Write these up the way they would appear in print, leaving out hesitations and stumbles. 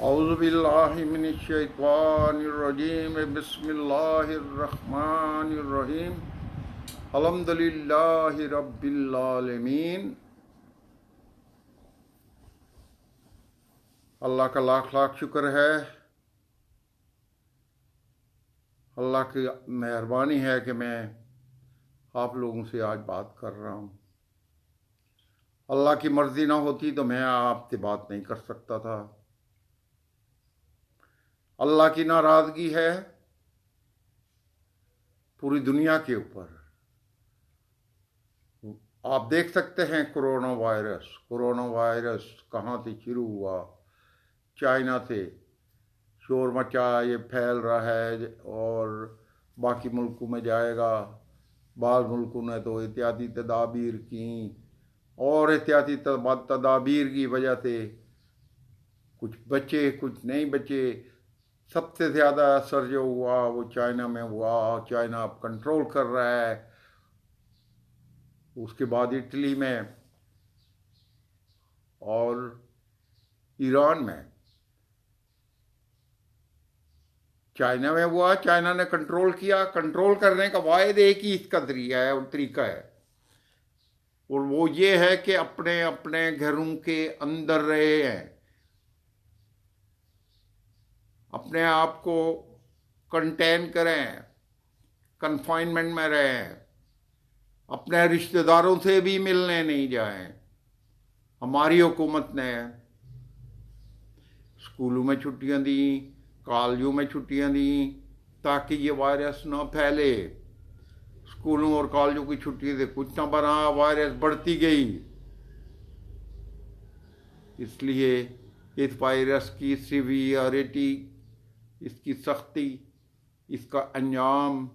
औज़ुबिल्लाहि मिनश्शैतानिर्रजीम बिस्मिल्लाहिर्रहमानिर्रहीम अल्हम्दुलिल्लाहि रब्बिल आलमीन। अल्लाह का लाख लाख शुक्र है। अल्लाह की मेहरबानी है कि मैं आप लोगों से आज बात कर रहा हूँ। अल्लाह की मर्ज़ी ना होती तो मैं आपसे बात नहीं कर सकता था। अल्लाह की नाराज़गी है पूरी दुनिया के ऊपर। आप देख सकते हैं कोरोना वायरस कहाँ से शुरू हुआ। चाइना से शोर मचा, ये फैल रहा है और बाकी मुल्कों में जाएगा। बाज़ मुल्कों ने तो एहतियाती तदाबीर की और एहतियाती तदाबीर की वजह से कुछ बचे कुछ नहीं बचे। सबसे ज़्यादा असर जो हुआ वो चाइना में हुआ। चाइना अब कंट्रोल कर रहा है। उसके बाद इटली में और ईरान में। चाइना में हुआ, चाइना ने कंट्रोल किया। कंट्रोल करने का वाहिद एक ही इसका तरीका है और वो ये है कि अपने अपने घरों के अंदर रहे हैं, अपने आप को कंटेन करें, कन्फाइनमेंट में रहें, अपने रिश्तेदारों से भी मिलने नहीं जाएं। हमारी हुकूमत ने स्कूलों में छुट्टियां दी, कॉलेजों में छुट्टियां दी ताकि ये वायरस ना फैले। स्कूलों और कॉलेजों की छुट्टी से कुछ ना बना, वायरस बढ़ती गई। इसलिए इस वायरस की सीवियरिटी, इसकी सख्ती, इसका अंजाम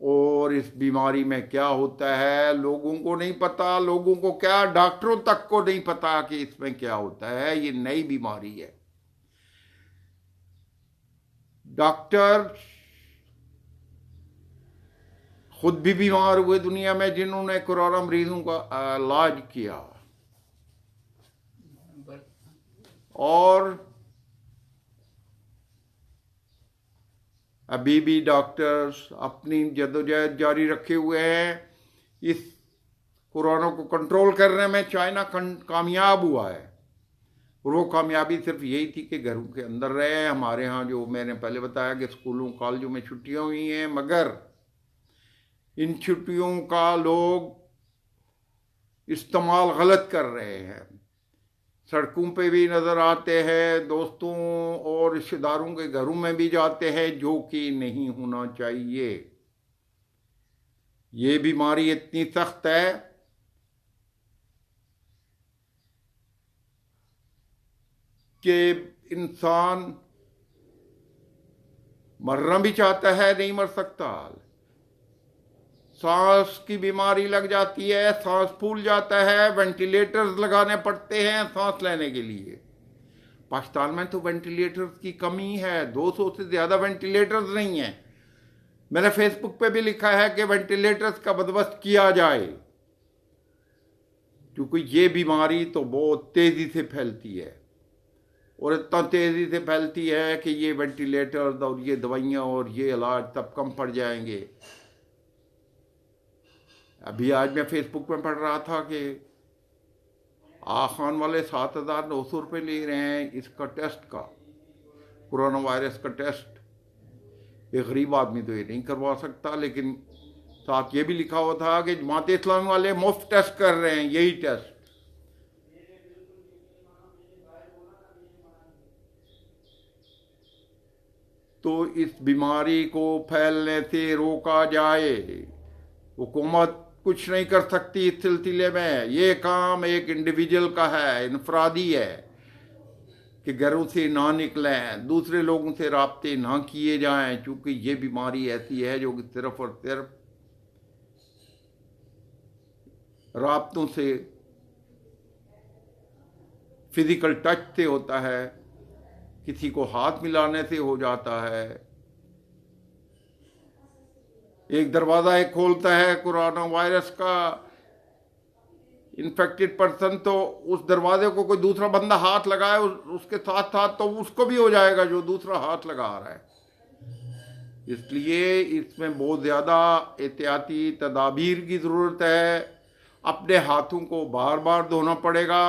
और इस बीमारी में क्या होता है लोगों को नहीं पता। लोगों को क्या, डॉक्टरों तक को नहीं पता कि इसमें क्या होता है। ये नई बीमारी है। डॉक्टर खुद भी बीमार हुए दुनिया में जिन्होंने कोरोना मरीजों का इलाज किया, और अभी भी डॉक्टर्स अपनी जद्दोजहद जारी रखे हुए हैं। इस कोरोना को कंट्रोल करने में चाइना कामयाब हुआ है और वो कामयाबी सिर्फ यही थी कि घरों के अंदर रहे। हमारे यहाँ जो मैंने पहले बताया कि स्कूलों कॉलेजों में छुट्टियां हुई हैं, मगर इन छुट्टियों का लोग इस्तेमाल गलत कर रहे हैं। सड़कों पे भी नज़र आते हैं, दोस्तों और रिश्तेदारों के घरों में भी जाते हैं, जो कि नहीं होना चाहिए। ये बीमारी इतनी सख्त है कि इंसान मरना भी चाहता है, नहीं मर सकता। सांस की बीमारी लग जाती है, सांस फूल जाता है, वेंटिलेटर्स लगाने पड़ते हैं सांस लेने के लिए। पाकिस्तान में तो वेंटिलेटर्स की कमी है, 200 से ज़्यादा वेंटिलेटर्स नहीं है। मैंने फेसबुक पे भी लिखा है कि वेंटिलेटर्स का बंदोबस्त किया जाए, क्योंकि ये बीमारी तो बहुत तेज़ी से फैलती है और इतना तेज़ी से फैलती है कि ये वेंटिलेटर्स और ये दवाइयाँ और ये इलाज तब कम पड़ जाएंगे। अभी आज मैं फेसबुक में पढ़ रहा था कि आखान वाले 7,900 रुपये ले रहे हैं इसका टेस्ट का, कोरोना वायरस का टेस्ट। एक गरीब आदमी तो ये नहीं करवा सकता, लेकिन साथ ये भी लिखा हुआ था कि जमात इस्लामी वाले मुफ्त टेस्ट कर रहे हैं, यही टेस्ट। तो इस बीमारी को फैलने से रोका जाए। हुकूमत कुछ नहीं कर सकती इस सिलसिले में। ये काम एक इंडिविजुअल का है, इनफरादी है कि घरों से ना निकलें, दूसरे लोगों से राब्ते ना किए जाएं, क्योंकि ये बीमारी ऐसी है जो कि सिर्फ और सिर्फ राब्तों से, फिजिकल टच से होता है, किसी को हाथ मिलाने से हो जाता है। एक दरवाज़ा एक खोलता है कोरोना वायरस का, इन्फेक्टेड पर्सन, तो उस दरवाजे को कोई दूसरा बंदा हाथ लगाए उसके साथ साथ तो उसको भी हो जाएगा जो दूसरा हाथ लगा रहा है। इसलिए इसमें बहुत ज़्यादा एहतियाती तदाबीर की ज़रूरत है। अपने हाथों को बार बार धोना पड़ेगा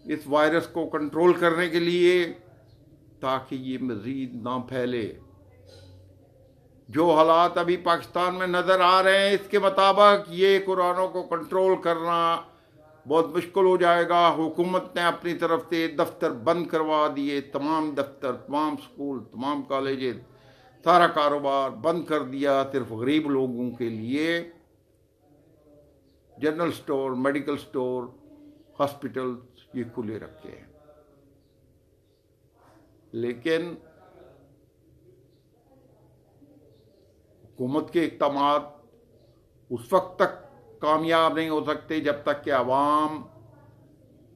इस वायरस को कंट्रोल करने के लिए, ताकि ये मज़ीद ना फैले। जो हालात अभी पाकिस्तान में नज़र आ रहे हैं इसके मुताबिक ये कोरोना को कंट्रोल करना बहुत मुश्किल हो जाएगा। हुकूमत ने अपनी तरफ से दफ्तर बंद करवा दिए, तमाम दफ्तर, तमाम स्कूल, तमाम कॉलेजेस, सारा कारोबार बंद कर दिया। सिर्फ गरीब लोगों के लिए general store, medical store, hospital ये खुले रखे हैं। लेकिन हुकूमत के इक़दामात उस वक्त तक कामयाब नहीं हो सकते जब तक कि अवाम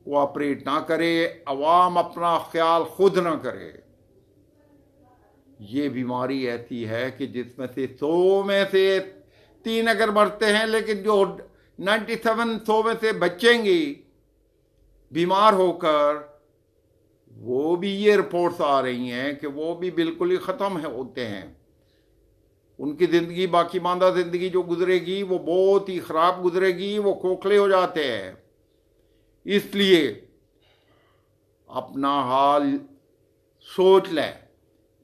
कोऑपरेट ना करे, अवाम अपना ख्याल खुद ना करे। ये बीमारी ऐसी है कि जिसमें से 100 में से 3 अगर मरते हैं, लेकिन जो 97 100 में से बचेंगी बीमार होकर, वो भी ये रिपोर्ट्स आ रही हैं कि वो भी बिल्कुल ही ख़त्म होते हैं। उनकी ज़िंदगी, बाकी मांदा ज़िंदगी जो गुजरेगी वो बहुत ही ख़राब गुजरेगी, वो खोखले हो जाते हैं। इसलिए अपना हाल सोच लें।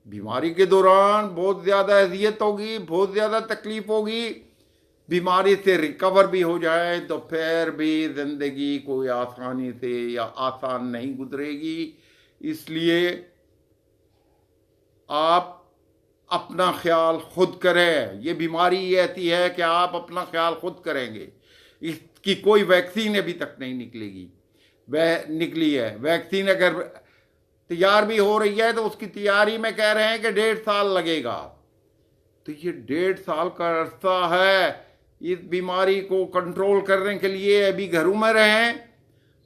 बीमारी के दौरान बहुत ज़्यादा अज़ियत होगी, बहुत ज़्यादा तकलीफ़ होगी। बीमारी से रिकवर भी हो जाए तो फिर भी ज़िंदगी कोई आसानी से या आसान नहीं गुजरेगी। इसलिए आप अपना ख्याल खुद करें। ये बीमारी ऐसी है कि आप अपना ख्याल खुद करेंगे। इसकी कोई वैक्सीन अभी तक नहीं निकलेगी, वह निकली है। वैक्सीन अगर तैयार भी हो रही है तो उसकी तैयारी में कह रहे हैं कि 1.5 साल लगेगा। तो ये 1.5 साल का अरसा है। इस बीमारी को कंट्रोल करने के लिए अभी घरों में रहें।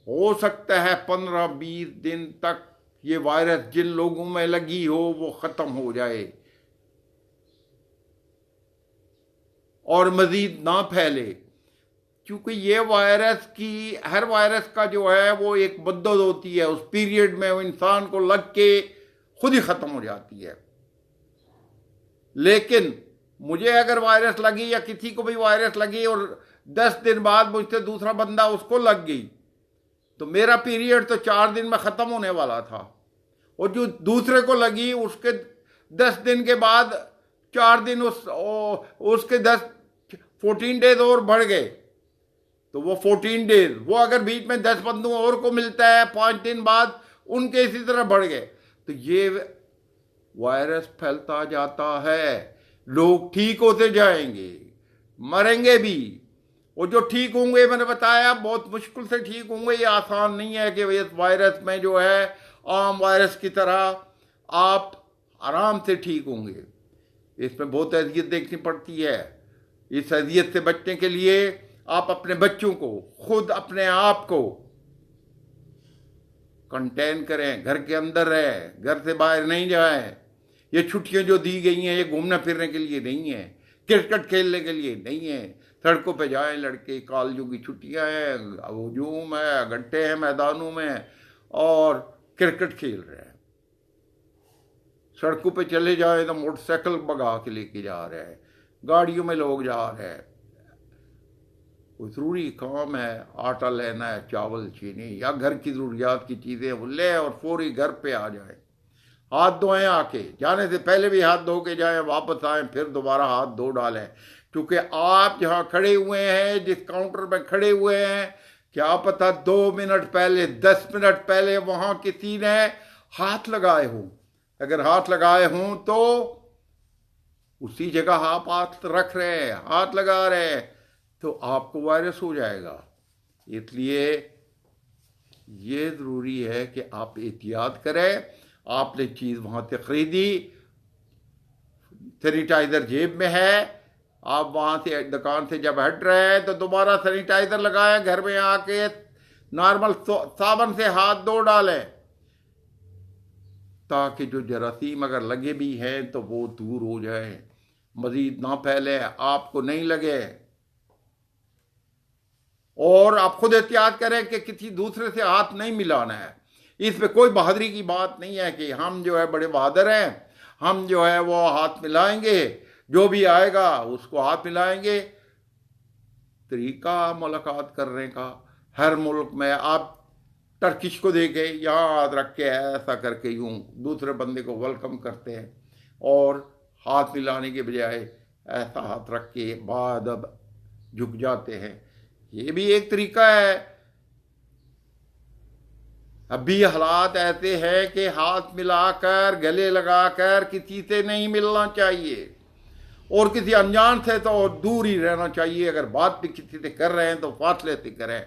हो सकता है 15-20 दिन तक ये वायरस जिन लोगों में लगी हो वो ख़त्म हो जाए और मज़ीद ना फैले, क्योंकि ये वायरस की, हर वायरस का जो है वो एक मुद्दत होती है। उस पीरियड में वो इंसान को लग के खुद ही ख़त्म हो जाती है। लेकिन मुझे अगर वायरस लगी या किसी को भी वायरस लगी और 10 दिन बाद मुझसे दूसरा बंदा उसको लग गई, तो मेरा पीरियड तो 4 दिन में ख़त्म होने वाला था, और जो दूसरे को लगी उसके 10 दिन के बाद 4 दिन उसके 14 डेज और बढ़ गए, तो वो 14 डेज, वो अगर बीच में 10 बंदों और को मिलता है 5 दिन बाद, उनके इसी तरह बढ़ गए। तो ये वायरस फैलता जाता है। लोग ठीक होते जाएंगे, मरेंगे भी, और जो ठीक होंगे, मैंने बताया बहुत मुश्किल से ठीक होंगे। ये आसान नहीं है कि इस वायरस में जो है आम वायरस की तरह आप आराम से ठीक होंगे। इसमें बहुत अजियत देखनी पड़ती है। इस अजियत से बचने के लिए आप अपने बच्चों को, खुद अपने आप को कंटेन करें, घर के अंदर रहें, घर से बाहर नहीं जाएं। ये छुट्टियां जो दी गई हैं ये घूमने फिरने के लिए नहीं है, क्रिकेट खेलने के लिए नहीं है। सड़कों पे जाएं लड़के, कॉलेजों की छुट्टियां हैं, हजूम है, गड्ढे हैं मैदानों में और क्रिकेट खेल रहे हैं। सड़कों पे चले जाए तो मोटरसाइकिल भगा के लेके जा रहे हैं, गाड़ियों में लोग जा रहे हैं। कोई ज़रूरी काम है, आटा लेना है, चावल, चीनी या घर की ज़रूरियात की चीज़ें, वो ले और फौरी घर पे आ जाए। हाथ धोएं, आके जाने से पहले भी हाथ धो के जाएं, वापस आएं फिर दोबारा हाथ धो डालें। क्योंकि आप जहाँ खड़े हुए हैं, जिस काउंटर में खड़े हुए हैं, क्या पता 2 मिनट पहले, 10 मिनट पहले वहाँ किसी ने हाथ लगाए हों। अगर हाथ लगाए हों तो उसी जगह आप हाथ रख रहे हैं, हाथ लगा रहे हैं, तो आपको वायरस हो जाएगा। इसलिए ये ज़रूरी है कि आप एहतियात करें। आपने चीज़ वहाँ से ख़रीदी, सैनिटाइज़र जेब में है, आप वहाँ से दुकान से जब हट रहे हैं तो दोबारा सैनिटाइज़र लगाएं, घर में आके नॉर्मल साबुन से हाथ धो डालें, ताकि जो जरासीम अगर लगे भी हैं तो वो दूर हो जाए, मज़ीद ना फैले, आपको नहीं लगे। और आप खुद एहतियात करें कि किसी दूसरे से हाथ नहीं मिलाना है। इसमें कोई बहादुरी की बात नहीं है कि हम जो है बड़े बहादुर हैं, हम जो है वो हाथ मिलाएंगे, जो भी आएगा उसको हाथ मिलाएंगे। तरीका मुलाकात करने का हर मुल्क में, आप टर्किश को देखे, याद रख के ऐसा करके यूं दूसरे बंदे को वेलकम करते हैं और हाथ मिलाने के बजाय ऐसा हाथ रख के बाद अब झुक जाते हैं। ये भी एक तरीका है। अभी हालात ऐसे हैं कि हाथ मिलाकर गले लगाकर किसी से नहीं मिलना चाहिए, और किसी अनजान से तो दूर ही रहना चाहिए। अगर बात भी किसी से कर रहे हैं तो फासले से करें।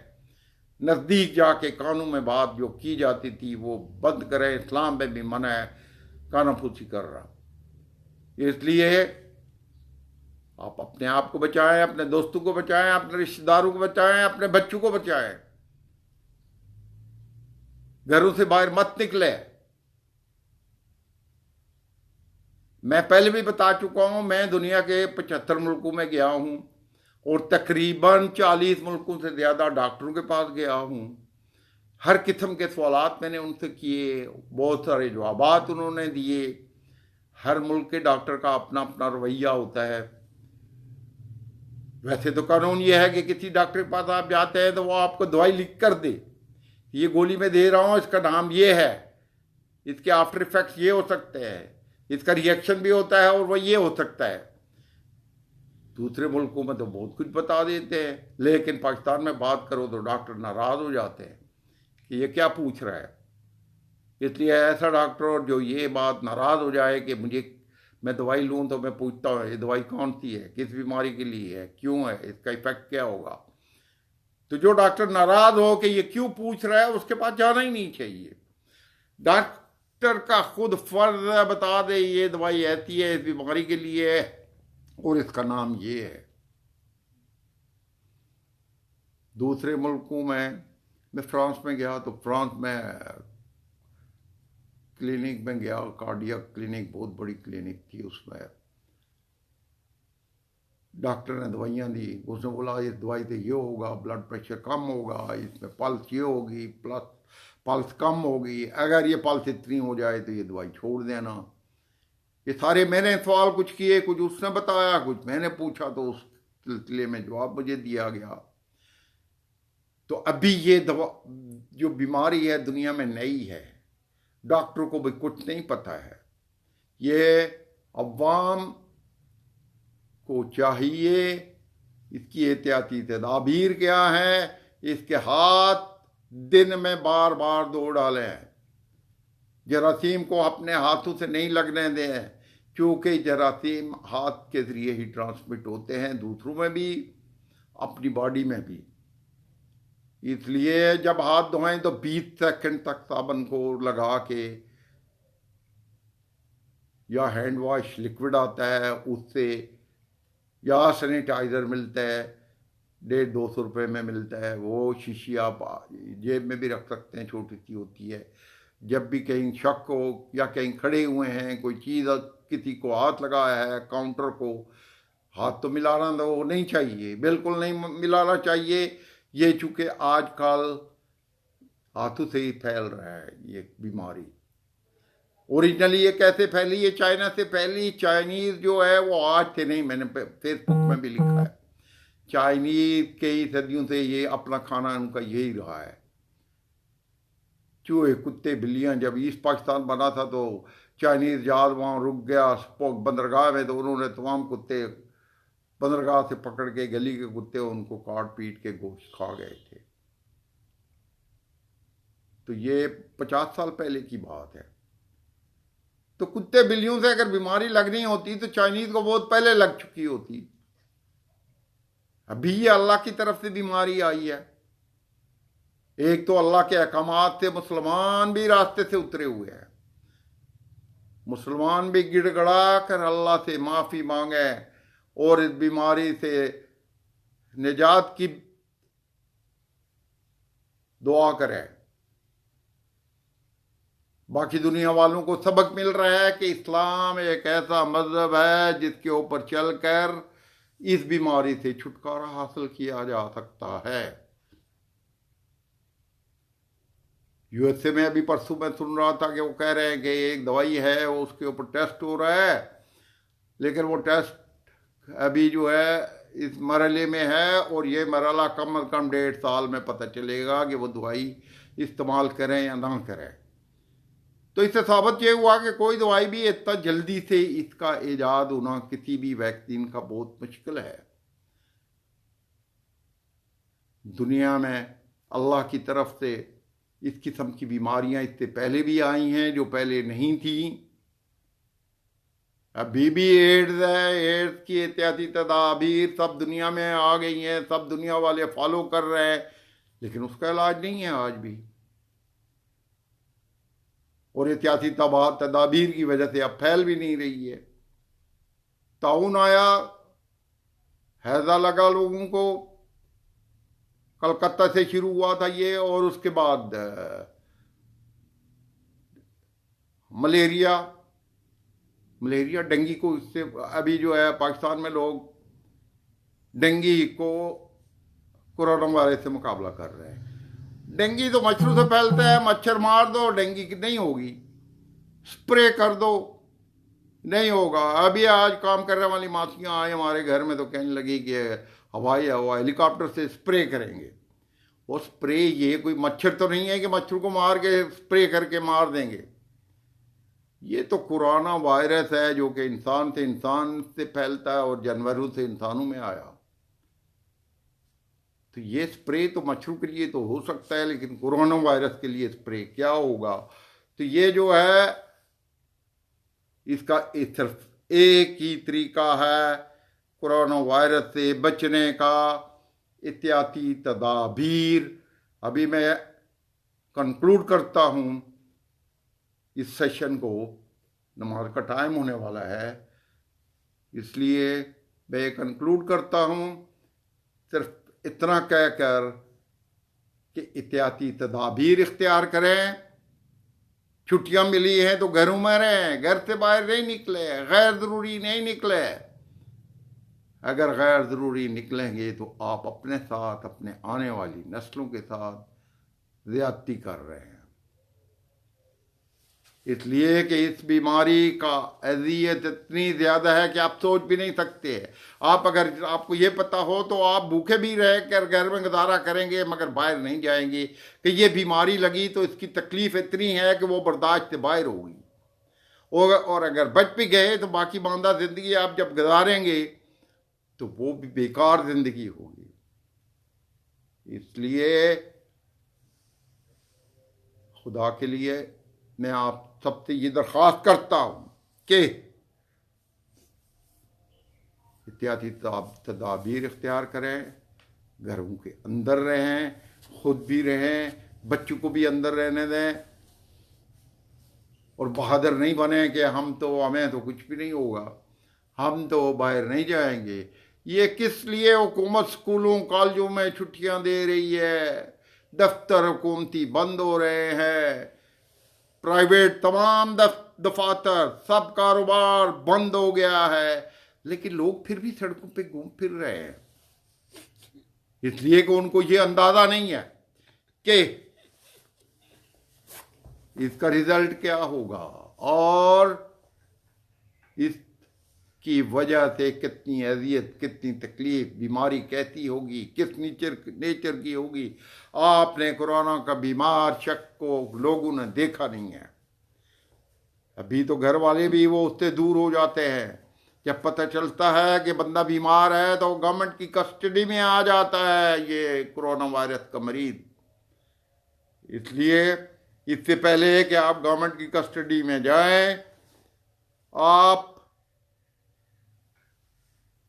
नज़दीक जाके कानून में बात जो की जाती थी वो बंद करें। इस्लाम में भी मना है कानाफूसी कर रहा। इसलिए आप अपने आप को बचाएं, अपने दोस्तों को बचाएं, अपने रिश्तेदारों को बचाएं, अपने बच्चों को बचाएं। घरों से बाहर मत निकले। मैं पहले भी बता चुका हूं, मैं दुनिया के 75 मुल्कों में गया हूं और तकरीबन 40 मुल्कों से ज़्यादा डॉक्टरों के पास गया हूं। हर किस्म के सवालात मैंने उनसे किए, बहुत सारे जवाबात उन्होंने दिए। हर मुल्क के डॉक्टर का अपना अपना रवैया होता है। वैसे तो कानून ये है कि किसी डॉक्टर के पास आप जाते हैं तो वो आपको दवाई लिख कर दे, ये गोली मैं दे रहा हूँ, इसका नाम ये है, इसके आफ्टर इफेक्ट्स ये हो सकते हैं, इसका रिएक्शन भी होता है और वो ये हो सकता है। दूसरे मुल्कों में तो बहुत कुछ बता देते हैं, लेकिन पाकिस्तान में बात करो तो डॉक्टर नाराज हो जाते हैं कि ये क्या पूछ रहा है। इसलिए ऐसा डॉक्टर जो ये बात नाराज हो जाए कि मैं दवाई लूँ तो मैं पूछता हूँ ये दवाई कौन सी है, किस बीमारी के लिए है, क्यों है, इसका इफेक्ट क्या होगा। तो जो डॉक्टर नाराज हो कि ये क्यों पूछ रहा है, उसके पास जाना ही नहीं चाहिए। डॉक्टर का खुद फर्ज है बता दे ये दवाई ऐसी है, इस बीमारी के लिए है और इसका नाम ये है। दूसरे मुल्कों में, मैं फ्रांस में गया तो फ्रांस में क्लिनिक में गया, कार्डियक क्लिनिक, बहुत बड़ी क्लिनिक थी। उसमें डॉक्टर ने दवाइयाँ दी, उसने बोला इस दवाई से ये होगा, ब्लड प्रेशर कम होगा, इसमें पल्स ये होगी, प्लस पल्स कम होगी, अगर ये पल्स इतनी हो जाए तो ये दवाई छोड़ देना। ये सारे मैंने सवाल कुछ किए, कुछ उसने बताया, कुछ मैंने पूछा, तो उस सिलसिले में जवाब मुझे दिया गया। तो अभी ये दवा जो बीमारी है दुनिया में नई है, डॉक्टरों को भी कुछ नहीं पता है। ये अवाम को चाहिए, इसकी एहतियाती तदाबीर क्या है, इसके हाथ दिन में बार बार धो डालें। जरासीम को अपने हाथों से नहीं लगने दें, क्योंकि जरासीम हाथ के जरिए ही ट्रांसमिट होते हैं, दूसरों में भी, अपनी बॉडी में भी। इसलिए जब हाथ धोएं तो 20 सेकंड तक साबुन को लगा के, या हैंड वॉश लिक्विड आता है उससे, या सैनिटाइज़र मिलता है 150-200 रुपये में मिलता है, वो शीशी आप जेब में भी रख सकते हैं, छोटी सी होती है। जब भी कहीं शक हो या कहीं खड़े हुए हैं, कोई चीज़ किसी को हाथ लगाया है, काउंटर को, हाथ तो मिलाना तो नहीं चाहिए, बिल्कुल नहीं मिलाना चाहिए। ये चूँकि आजकल हाथों से ही फैल रहा है ये बीमारी। ओरिजिनली ये कैसे फैली, ये चाइना से फैली। चाइनीज़ जो है वो आज से नहीं, मैंने फेसबुक में भी लिखा है, चाइनीज़ कई सदियों से ये अपना खाना उनका यही रहा है। चूहे, कुत्ते, बिल्लियाँ, जब ईस्ट पाकिस्तान बना था तो चाइनीज़ जहाज वहाँ रुक गया बंदरगाह में, तो उन्होंने तमाम कुत्ते बंदरगाह से पकड़ के, गली के कुत्ते, उनको काट पीट के गोश्त खा गए थे। तो ये 50 साल पहले की बात है। तो कुत्ते बिल्लियों से अगर बीमारी लगनी होती तो चाइनीज़ को बहुत पहले लग चुकी होती। अभी ये अल्लाह की तरफ से बीमारी आई है। एक तो अल्लाह के अहकामात से मुसलमान भी रास्ते से उतरे हुए हैं। मुसलमान भी गिड़गड़ा कर अल्लाह से माफ़ी मांगे और इस बीमारी से निजात की दुआ करें। बाकी दुनिया वालों को सबक मिल रहा है कि इस्लाम एक ऐसा मजहब है जिसके ऊपर चलकर इस बीमारी से छुटकारा हासिल किया जा सकता है। यूएसए में अभी परसों मैं सुन रहा था कि वो कह रहे हैं कि एक दवाई है, वो उसके ऊपर टेस्ट हो रहा है, लेकिन वो टेस्ट अभी जो है इस मरहले में है, और ये मरहला कम अज़ कम 1.5 साल में पता चलेगा कि वो दवाई इस्तेमाल करें या ना करें। तो इससे साबित ये हुआ कि कोई दवाई भी इतना जल्दी से इसका ईजाद होना किसी भी वैक्सीन का बहुत मुश्किल है। दुनिया में अल्लाह की तरफ से इस किस्म की बीमारियां इससे पहले भी आई हैं जो पहले नहीं थी। अभी भी एड्स है, एड्स की एहतियाती तदाबीर सब दुनिया में आ गई हैं, सब दुनिया वाले फॉलो कर रहे हैं, लेकिन उसका इलाज नहीं है आज भी। और एहतियाती तदाबीर की वजह से अब फैल भी नहीं रही है। ताउन आया, हैजा लगा लोगों को, कलकत्ता से शुरू हुआ था ये, और उसके बाद मलेरिया डेंगू को, इससे अभी जो है पाकिस्तान में लोग डेंगू को कोरोना वायरस से मुकाबला कर रहे हैं। डेंगू तो मच्छरों से फैलता है, मच्छर मार दो डेंगू की नहीं होगी, स्प्रे कर दो नहीं होगा। अभी आज काम करने वाली मासियां आई हमारे घर में तो कहने लगी कि हवाई हेलीकॉप्टर से स्प्रे करेंगे। वो स्प्रे ये कोई मच्छर तो नहीं है कि मच्छर को मार के स्प्रे करके मार देंगे। ये तो कोरोना वायरस है जो कि इंसान से फैलता है और जानवरों से इंसानों में आया। तो ये स्प्रे तो मच्छरों के लिए तो हो सकता है, लेकिन कोरोना वायरस के लिए स्प्रे क्या होगा? तो ये जो है इसका सिर्फ एक ही तरीका है कोरोना वायरस से बचने का, एहतियाती तदाबीर। अभी मैं कंक्लूड करता हूँ इस सेशन को, नमाज का टाइम होने वाला है, इसलिए मैं कंक्लूड करता हूँ सिर्फ इतना कहकर कि एहतियाती तदाबीर इख्तियार करें। छुट्टियां मिली हैं तो घरों में रहें, घर से बाहर नहीं निकले, गैर ज़रूरी नहीं निकले। अगर गैर ज़रूरी निकलेंगे तो आप अपने साथ, अपने आने वाली नस्लों के साथ ज़्यादती कर रहे हैं। इसलिए कि इस बीमारी का अज़ियत इतनी ज़्यादा है कि आप सोच भी नहीं सकते। आप अगर आपको ये पता हो तो आप भूखे भी रह कर घर में गुजारा करेंगे, मगर बाहर नहीं जाएंगे कि ये बीमारी लगी तो इसकी तकलीफ़ इतनी है कि वो बर्दाश्त से बाहर होगी। और अगर बच भी गए तो बाकी बांदा ज़िंदगी आप जब गुजारेंगे तो वो भी बेकार ज़िंदगी होगी। इसलिए खुदा के लिए मैं आप सबसे ये दरख्वास्त करता हूँ कि एहतियाती तदाबीर इख्तियार करें, घरों के अंदर रहें, खुद भी रहें, बच्चों को भी अंदर रहने दें, और बहादुर नहीं बने कि हमें तो कुछ भी नहीं होगा, हम तो बाहर नहीं जाएंगे। ये किस लिए हुकूमत स्कूलों कॉलेजों में छुट्टियां दे रही है, दफ्तर हुकूमती बंद हो रहे हैं, प्राइवेट तमाम दफातर सब कारोबार बंद हो गया है, लेकिन लोग फिर भी सड़कों पे घूम फिर रहे हैं। इसलिए कि उनको ये अंदाजा नहीं है कि इसका रिजल्ट क्या होगा और इसकी वजह से कितनी अजियत, कितनी तकलीफ, बीमारी कैसी होगी, किस नेचर की होगी। आपने कोरोना का बीमार शख्स को लोगों ने देखा नहीं है। अभी तो घर वाले भी वो उससे दूर हो जाते हैं। जब पता चलता है कि बंदा बीमार है तो गवर्नमेंट की कस्टडी में आ जाता है ये कोरोना वायरस का मरीज। इसलिए इससे पहले कि आप गवर्नमेंट की कस्टडी में जाएं, आप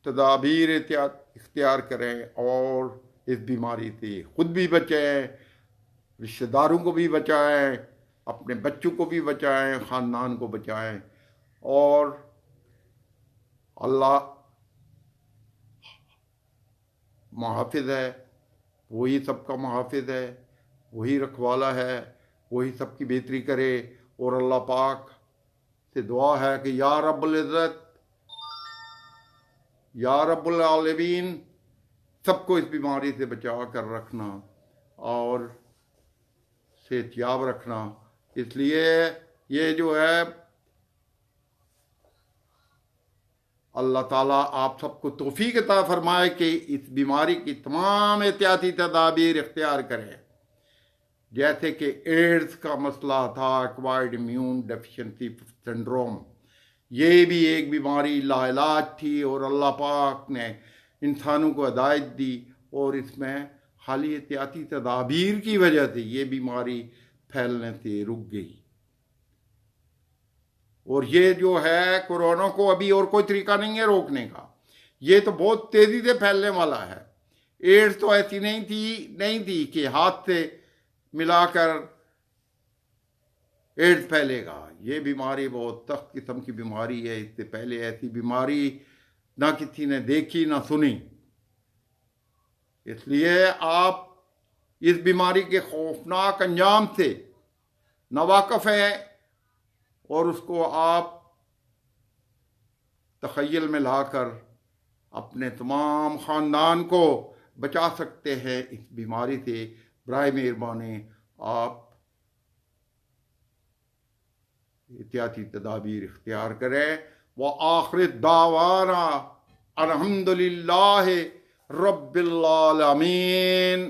तदाबीर इख्तियार करें और इस बीमारी से खुद भी बचें, रिश्तेदारों को भी बचाएं, अपने बच्चों को भी बचाएं, ख़ानदान को बचाएं। और अल्लाह मुहाफ़िज़ है, वही सबका मुहाफ़िज़ है, वही रखवाला है, वही सबकी बेहतरी करे। और अल्लाह पाक से दुआ है कि या रब्बुल इज़्ज़त, या रब्बुल आलमीन, सबको इस बीमारी से बचा कर रखना और सेहतियाब रखना। इसलिए ये जो है अल्लाह ताला आप सबको तौफीक अता फरमाए कि इस बीमारी की तमाम एहतियाती तदाबीर इख्तियार करें। जैसे कि एड्स का मसला था, एक्वायर्ड इम्यून डेफिशिएंसी सिंड्रोम, ये भी एक बीमारी लाइलाज थी और अल्लाह पाक ने इंसानों को हिदायत दी और इसमें हाली एहतियाती तदाबीर की वजह से ये बीमारी फैलने से रुक गई। और ये जो है कोरोना को अभी और कोई तरीका नहीं है रोकने का, ये तो बहुत तेजी से फैलने वाला है। एड्स तो ऐसी नहीं थी कि हाथ से मिलाकर एड्स फैलेगा। ये बीमारी बहुत सख्त किस्म की बीमारी है। इससे पहले ऐसी बीमारी ना किसी ने देखी ना सुनी। इसलिए आप इस बीमारी के खौफनाक अंजाम से नावाकिफ हैं और उसको आप तख़य्युल में लाकर अपने तमाम ख़ानदान को बचा सकते हैं इस बीमारी से। बराए मेहरबानी आप एहतियाती तदाबीर इख्तियार करें। व आखिर दावाना अल्हम्दुलिल्लाहि रब्बिल आलमीन।